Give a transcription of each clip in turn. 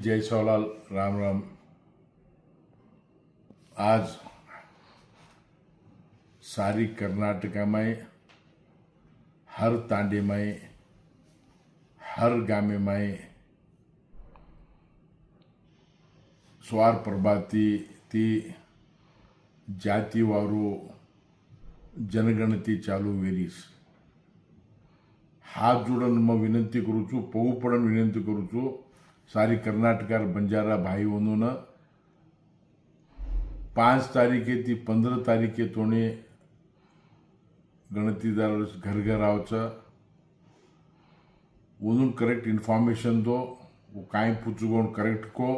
जय सवालाल राम राम। आज सारी कर्नाटका में हर तांडे में हर गामे में स्वार प्रभाती ती जातीवारू जनगणती चालू वेरीस हाथ जोड़न मैं विनंती करूँ छू, पवू पड़न विनंती करूँ छू। सारी कर्नाटकार बंजारा भाई बंधून 5 तारीखे ती 15 तारीखे तोने गणतीदार घर घर आवचं उन्होंने करेक्ट इन्फॉर्मेशन दो वो काई पूछुगोण करेक्ट को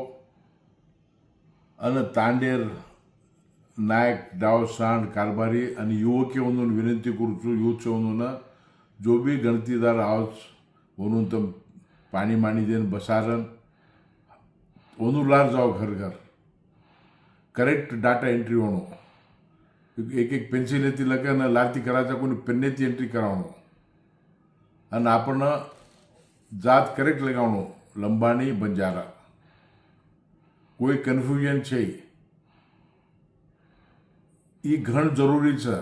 अन तांडेर नायक डाव सांड कारभारी आणि युवके म्हणून विनंती करूचो युवचे म्हणून जो भी गणतीदार आवच म्हणून तम पाणी माणी देन बसारन लार जाओ घर घर करेक्ट डाटा एंट्री होणो एक एक पेन्सिल येती लगन लाती करायचा कोणी पेन्नेती एंट्री करावणो आणि आपण जात करेक्ट लगावणो लंबाणी बंजारा कोई कन्फ्यूजन छे ई घण जरूरी छ।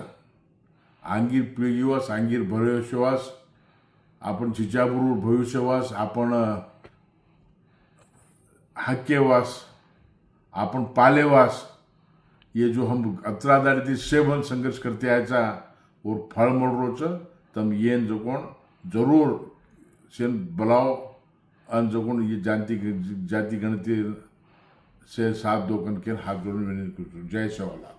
आंगीर पिळगीवास आंगीर भविष्यवास आपण चिचाबरोबर भविष्यवास आपण हक्केवास अपन पालेवास ये जो हम अत्रादारी सेवन संघर्ष करते आयचा और फल मळ रोच तम येन जो कोण जरूर सेन बलाव अन जो कोण ये जाति गणती से साथ दो कन के हाथ जोड़ने जय सवाला।